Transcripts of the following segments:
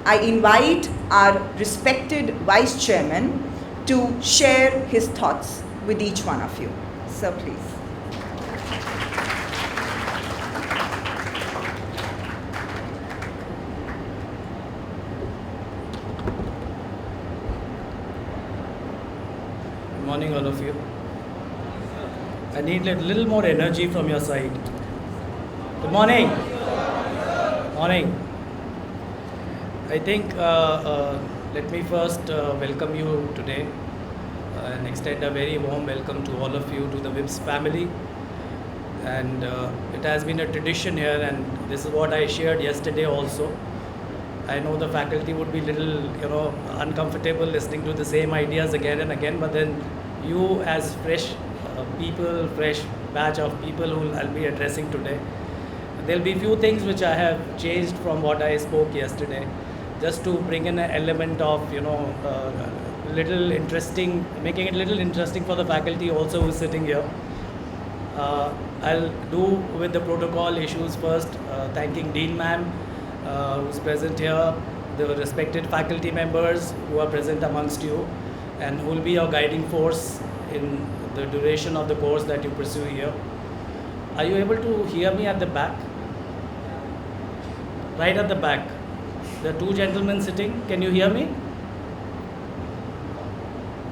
I invite our respected Vice Chairman to share his thoughts with each one of you. Sir, please. Good morning, all of you. I need a little more energy from your side. Good morning. Morning. I think let me first welcome you today and extend a very warm welcome to all of you to the VIPS family. And it has been a tradition here, and this is what I shared yesterday also. I know the faculty would be little, uncomfortable listening to the same ideas again and again, but then you as fresh people, fresh batch of people who I'll be addressing today, there'll be few things which I have changed from what I spoke yesterday, just to bring in an element of, little interesting, making it a little interesting for the faculty also who's sitting here. I'll do with the protocol issues first, thanking Dean Ma'am, who's present here, the respected faculty members who are present amongst you, and who will be your guiding force in the duration of the course that you pursue here. Are you able to hear me at the back? Right at the back. There are two gentlemen sitting. Can you hear me?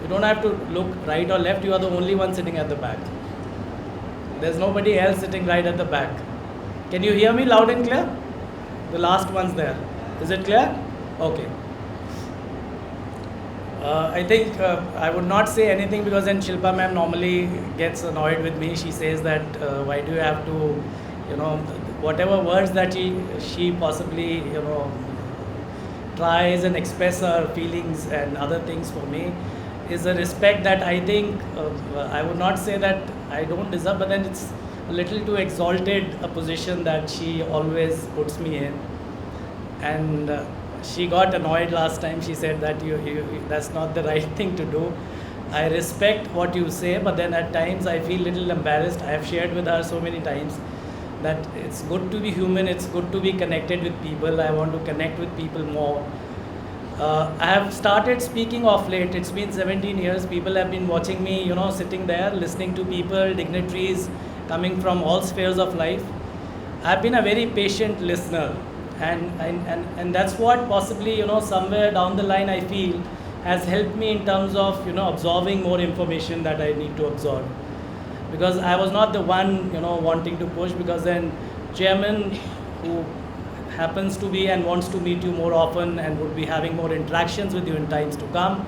You don't have to look right or left. You are the only one sitting at the back. There's nobody else sitting right at the back. Can you hear me loud and clear? The last one's there. Is it clear? Okay. I think I would not say anything, because then Shilpa ma'am normally gets annoyed with me. She says that why do you have to, whatever words that she possibly, tries and express her feelings and other things for me is a respect that I think, I would not say that I don't deserve, but then it's a little too exalted a position that she always puts me in. And she got annoyed last time. She said that that's not the right thing to do. I respect what you say, but then at times I feel little embarrassed. I have shared with her so many times that it's good to be human, it's good to be connected with people. I want to connect with people more. I have started speaking of late. It's been 17 years. People have been watching me, sitting there, listening to people, dignitaries coming from all spheres of life. I've been a very patient listener. And that's what possibly, somewhere down the line I feel has helped me in terms of, absorbing more information that I need to absorb. Because I was not the one, wanting to push, because then chairman who happens to be and wants to meet you more often and would be having more interactions with you in times to come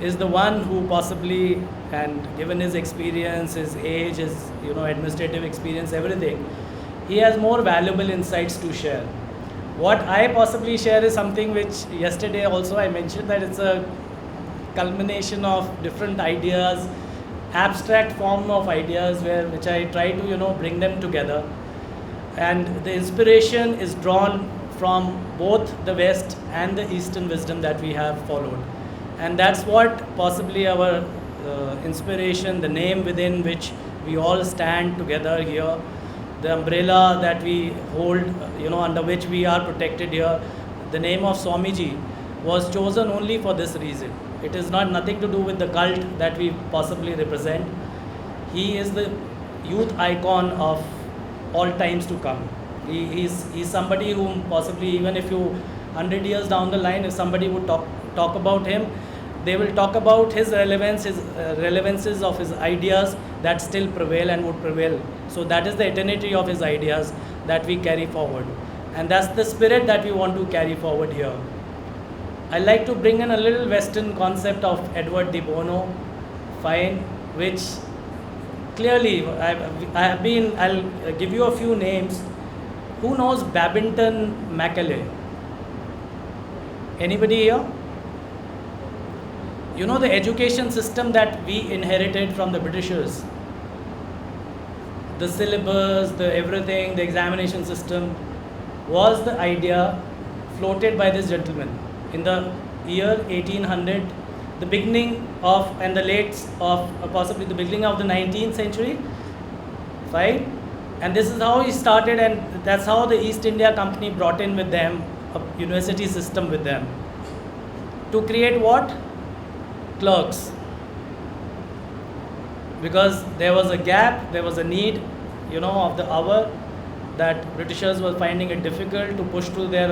is the one who possibly, and given his experience, his age, his, administrative experience, everything, he has more valuable insights to share. What I possibly share is something which yesterday also I mentioned, that it's a culmination of different ideas, abstract form of ideas which I try to bring them together, and the inspiration is drawn from both the West and the Eastern wisdom that we have followed, and that's what possibly our inspiration, the name within which we all stand together here, the umbrella that we hold, under which we are protected here, the name of Swamiji was chosen only for this reason. It is nothing to do with the cult that we possibly represent. He is the youth icon of all times to come. He's somebody whom possibly, even if you 100 years down the line, if somebody would talk about him, they will talk about his relevance, his relevances of his ideas that still prevail and would prevail. So that is the eternity of his ideas that we carry forward. And that's the spirit that we want to carry forward here. I like to bring in a little Western concept of Edward de Bono, which clearly I'll give you a few names. Who knows Babington Macaulay? Anybody here? The education system that we inherited from the Britishers, the syllabus, the everything, the examination system, was the idea floated by this gentleman in the year 1800, the beginning of, and the late of, possibly the beginning of the 19th century, fine? And this is how he started, and that's how the East India Company brought in with them a university system with them. To create what? Clerks. Because there was a gap, there was a need, of the hour, that Britishers were finding it difficult to push through their,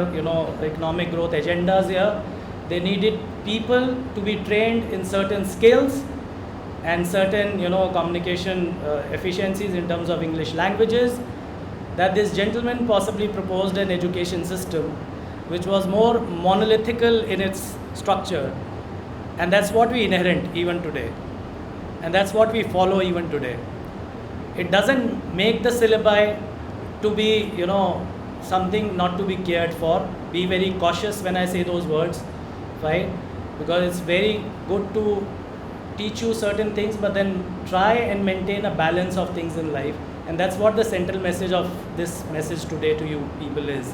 economic growth agendas here. They needed people to be trained in certain skills and certain, communication efficiencies in terms of English languages. That this gentleman possibly proposed an education system which was more monolithical in its structure. And that's what we inherit even today. And that's what we follow even today. It doesn't make the syllabi to be, something not to be cared for. Be very cautious when I say those words, right? Because it's very good to teach you certain things, but then try and maintain a balance of things in life. And that's what the central message of this message today to you people is.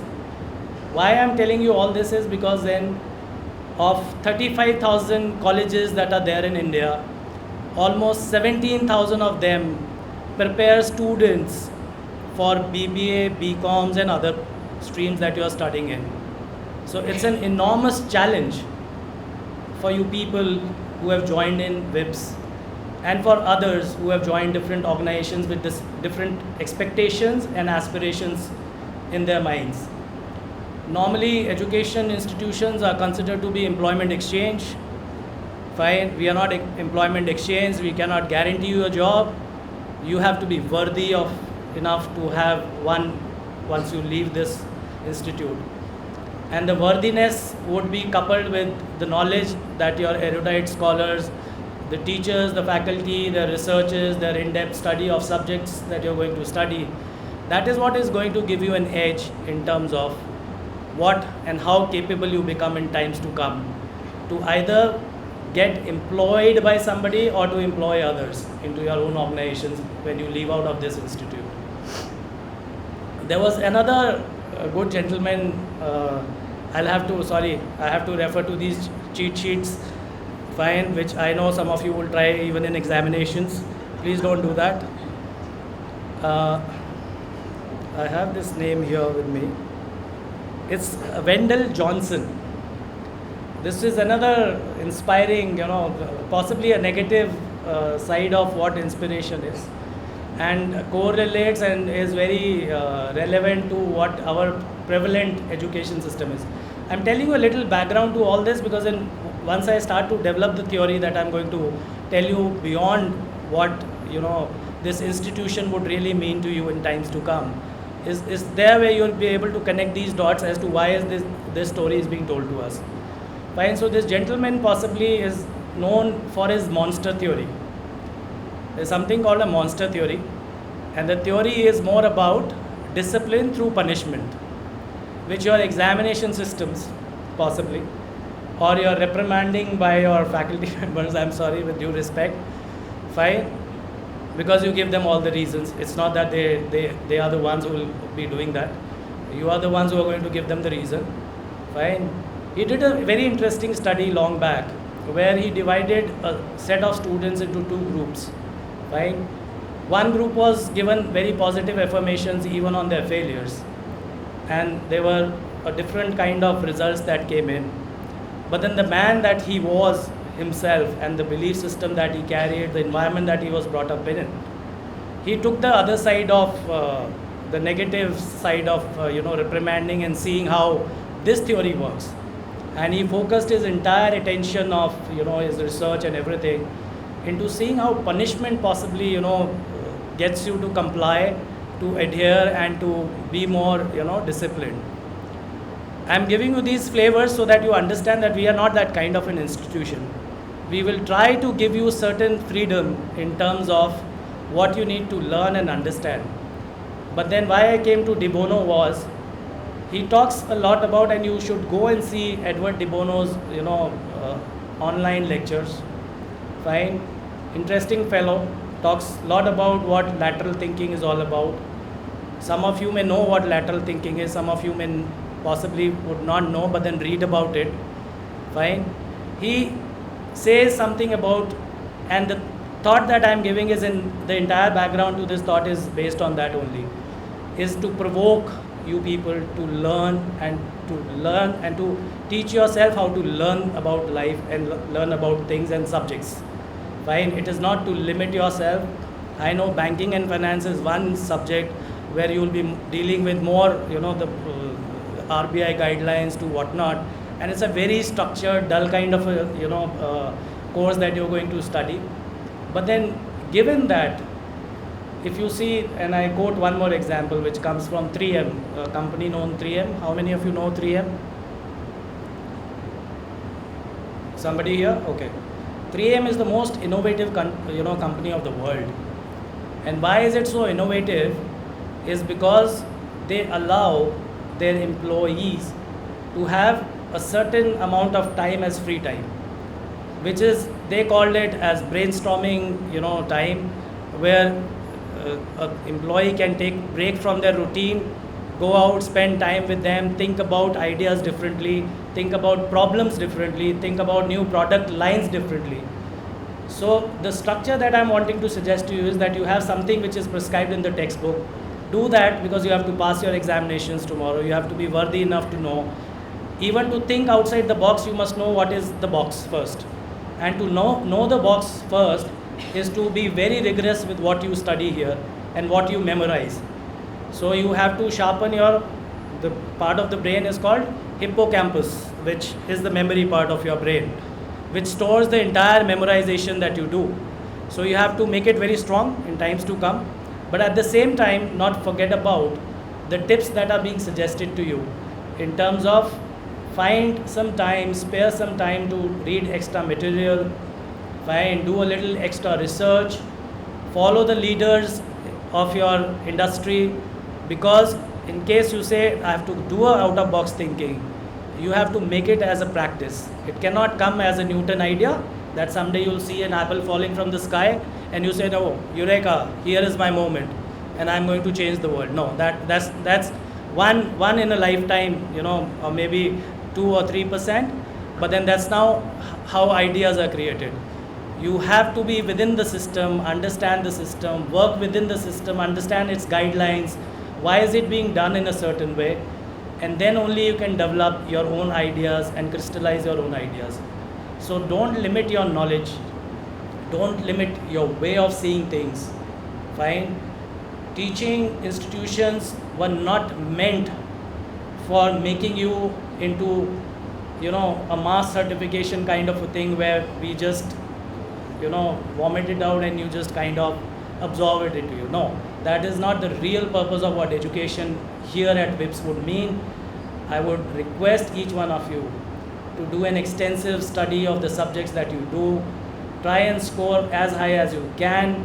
Why I'm telling you all this is because then of 35,000 colleges that are there in India, almost 17,000 of them prepare students for BBA, BComs and other streams that you are studying in. So it's an enormous challenge for you people who have joined in VIPS and for others who have joined different organizations with this different expectations and aspirations in their minds. Normally, education institutions are considered to be employment exchange. Fine, we are not employment exchange, we cannot guarantee you a job. You have to be worthy of enough to have one once you leave this institute. And the worthiness would be coupled with the knowledge that your erudite scholars, the teachers, the faculty, the researchers, their in-depth study of subjects that you're going to study. That is what is going to give you an edge in terms of what and how capable you become in times to come, to either get employed by somebody or to employ others into your own organizations when you leave out of this institute. There was another good gentleman, I have to refer to these cheat sheets, fine, which I know some of you will try even in examinations. Please don't do that. I have this name here with me. It's Wendell Johnson. This is another inspiring, possibly a negative side of what inspiration is, and correlates and is very relevant to what our prevalent education system is. I'm telling you a little background to all this because once I start to develop the theory that I'm going to tell you beyond what this institution would really mean to you in times to come, is there where you'll be able to connect these dots as to why is this story is being told to us. Fine. So this gentleman possibly is known for his monster theory. There's something called a monster theory, and the theory is more about discipline through punishment, which your examination systems possibly, or your reprimanding by your faculty members, I'm sorry, with due respect, fine, because you give them all the reasons. It's not that they are the ones who will be doing that. You are the ones who are going to give them the reason, fine. He did a very interesting study long back where he divided a set of students into two groups, right? One group was given very positive affirmations even on their failures, and there were a different kind of results that came in. But then the man that he was himself and the belief system that he carried, the environment that he was brought up in, he took the other side of the negative side of reprimanding and seeing how this theory works. And he focused his entire attention of his research and everything into seeing how punishment possibly gets you to comply, to adhere, and to be more disciplined. I'm giving you these flavors so that you understand that we are not that kind of an institution. We will try to give you certain freedom in terms of what you need to learn and understand. But then why I came to De Bono was, he talks a lot about, and you should go and see Edward De Bono's online lectures. Fine, interesting fellow, talks a lot about what lateral thinking is all about. Some of you may know what lateral thinking is, some of you may possibly would not know, but then read about it. Fine. He says something about, and the thought that I'm giving is in the entire background to this thought is based on that only, is to provoke you people to learn and to teach yourself how to learn about life and learn about things and subjects. Fine, it is not to limit yourself. I know banking and finance is one subject where you will be dealing with more, the RBI guidelines to whatnot, and it's a very structured, dull kind of a, course that you're going to study. But then, given that, if you see, and I quote one more example which comes from 3M, a company known 3M. How many of you know 3M? Somebody here? Okay. 3M is the most innovative company of the world. And why is it so innovative? Is because they allow their employees to have a certain amount of time as free time, which is, they called it as brainstorming, time, where an employee can take break from their routine, go out, spend time with them, think about ideas differently, think about problems differently, think about new product lines differently. So the structure that I'm wanting to suggest to you is that you have something which is prescribed in the textbook. Do that, because you have to pass your examinations tomorrow. You have to be worthy enough to know. Even to think outside the box, you must know what is the box first. And to know the box first is to be very rigorous with what you study here and what you memorize. So you have to sharpen the part of the brain is called hippocampus, which is the memory part of your brain, which stores the entire memorization that you do. So you have to make it very strong in times to come, but at the same time not forget about the tips that are being suggested to you in terms of find some time, spare some time to read extra material, do a little extra research, follow the leaders of your industry, because in case you say I have to do a out of box thinking, you have to make it as a practice. It cannot come as a Newton idea that someday you'll see an apple falling from the sky and you say, no, eureka, here is my moment and I'm going to change the world. No, that's one in a lifetime, or maybe 2 or 3%, but then that's now how ideas are created. You have to be within the system, understand the system, work within the system, understand its guidelines, why is it being done in a certain way, and then only you can develop your own ideas and crystallize your own ideas. So don't limit your knowledge, don't limit your way of seeing things. Fine. Teaching institutions were not meant for making you into, a mass certification kind of a thing where we just, vomit it out and you just kind of absorb it into you. No, that is not the real purpose of what education here at VIPS would mean. I would request each one of you to do an extensive study of the subjects that you do. Try and score as high as you can,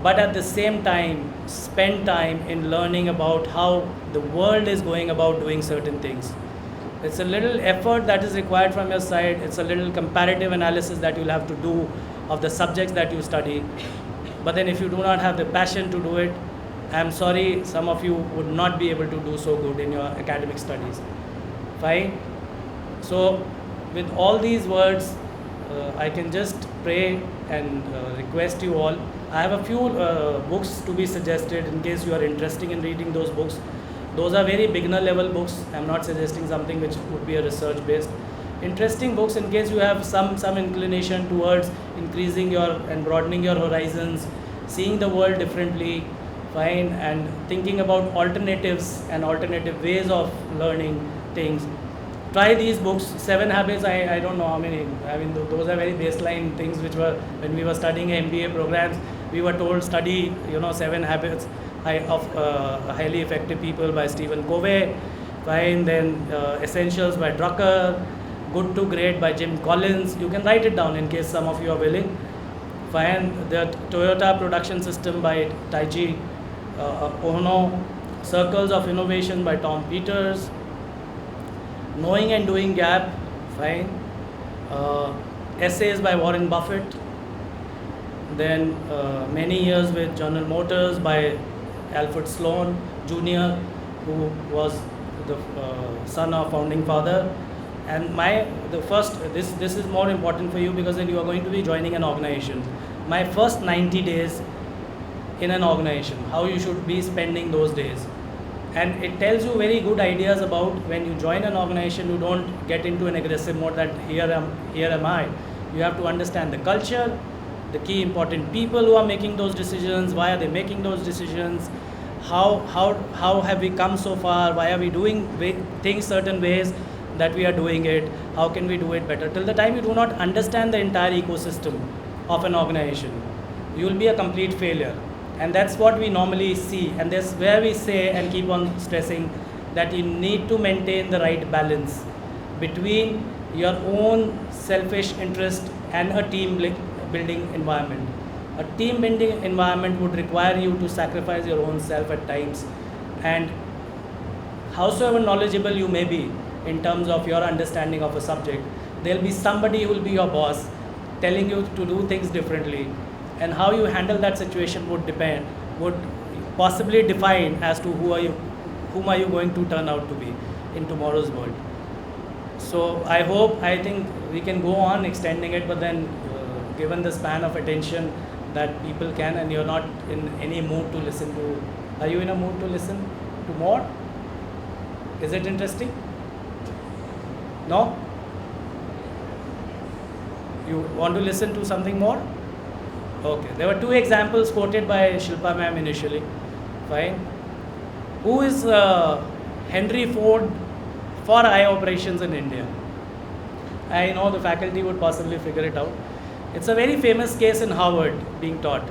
but at the same time, spend time in learning about how the world is going about doing certain things. It's a little effort that is required from your side. It's a little comparative analysis that you'll have to do of the subjects that you study. But then if you do not have the passion to do it, I'm sorry, some of you would not be able to do so good in your academic studies. Fine. So with all these words, I can just pray and request you all. I have a few books to be suggested in case you are interested in reading those books. Those are very beginner level books. I'm not suggesting something which would be a research based. Interesting books in case you have some inclination towards increasing and broadening your horizons, seeing the world differently, fine, and thinking about alternatives and alternative ways of learning things. Try these books. 7 Habits, I don't know how many. I mean, those are very baseline things which were, when we were studying MBA programs, we were told study, 7 Habits of Highly Effective People by Stephen Covey. Fine, then Essentials by Drucker, Good to Great by Jim Collins. You can write it down in case some of you are willing. Fine, the Toyota Production System by Taiji Ohno, Circles of Innovation by Tom Peters, Knowing and Doing Gap, fine. Essays by Warren Buffett. Then Many Years with General Motors by Alfred Sloan Jr., who was the son of founding father. And this is more important for you because then you are going to be joining an organization. My first 90 days in an organization, how you should be spending those days. And it tells you very good ideas about when you join an organization. You don't get into an aggressive mode that here am I. You have to understand the culture, the key important people who are making those decisions, why are they making those decisions, how have we come so far, why are we doing things certain ways that we are doing it, how can we do it better. Till the time you do not understand the entire ecosystem of an organization, you will be a complete failure. And that's what we normally see, and that's where we say and keep on stressing that you need to maintain the right balance between your own selfish interest and a team building environment. A team building environment would require you to sacrifice your own self at times, and howsoever knowledgeable you may be in terms of your understanding of a subject, there will be somebody who will be your boss telling you to do things differently, and how you handle that situation would possibly define as to whom are you going to turn out to be in tomorrow's world. So I think we can go on extending it, but then given the span of attention that people can, and you're not in any mood to listen to, are you in a mood to listen to more? Is it interesting? No? You want to listen to something more? Okay. There were two examples quoted by Shilpa ma'am initially. Fine. Who is Henry Ford for eye operations in India? I know the faculty would possibly figure it out. It's a very famous case in Harvard being taught.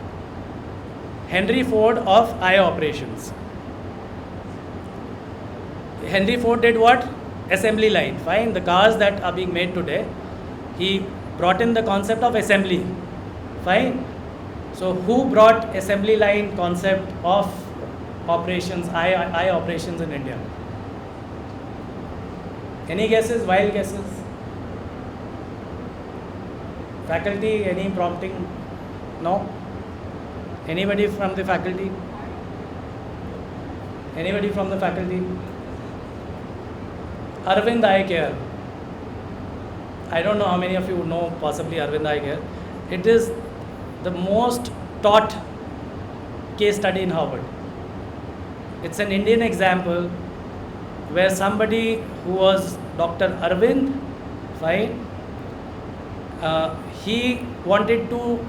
Henry Ford of eye operations. Henry Ford did what? Assembly line. Fine. The cars that are being made today, he brought in the concept of assembly. Fine. So who brought assembly line concept of operations, eye operations in India? Any guesses? Wild guesses? Faculty, any prompting? No? Anybody from the faculty? Anybody from the faculty? Arvind Eye Care. I don't know how many of you know possibly Arvind Eye Care. It is the most taught case study in Harvard. It's an Indian example where somebody who was Dr. Arvind, fine, he wanted to,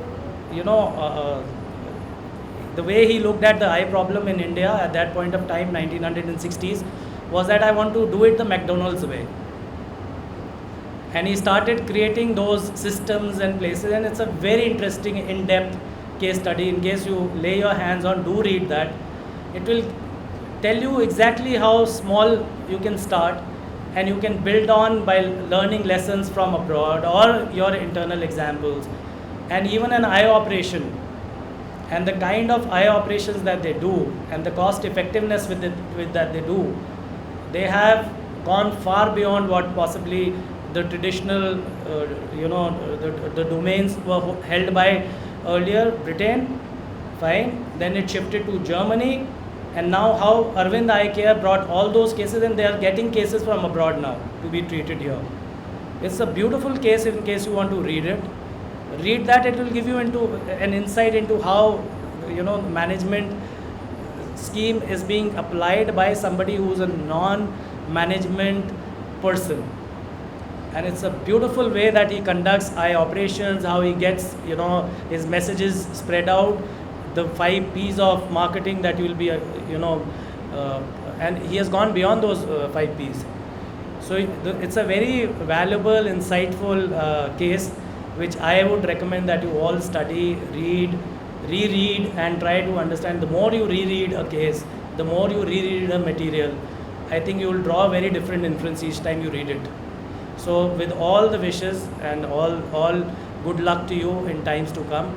the way he looked at the eye problem in India at that point of time, 1960s, was that I want to do it the McDonald's way. And he started creating those systems and places, and it's a very interesting in-depth case study. In case you lay your hands on, do read that. It will tell you exactly how small you can start, and you can build on by learning lessons from abroad or your internal examples. And even an eye operation and the kind of eye operations that they do and the cost effectiveness with that they do, they have gone far beyond what possibly the traditional, the domains were held by earlier Britain, fine. Then it shifted to Germany, and now how Arvind Eye Care brought all those cases, and they are getting cases from abroad now to be treated here. It's a beautiful case. In case you want to read it, read that. It will give you into an insight into how management scheme is being applied by somebody who's a non-management person. And it's a beautiful way that he conducts eye operations, how he gets, his messages spread out, the 5 P's of marketing that you will be, and he has gone beyond those 5 P's. So it's a very valuable, insightful case, which I would recommend that you all study, read, reread, and try to understand. The more you reread a case, the more you reread a material, I think you will draw a very different inference each time you read it. So with all the wishes and all good luck to you in times to come,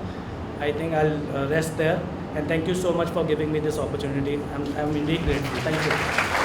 I think I'll rest there. And thank you so much for giving me this opportunity. I'm indeed grateful. Thank you.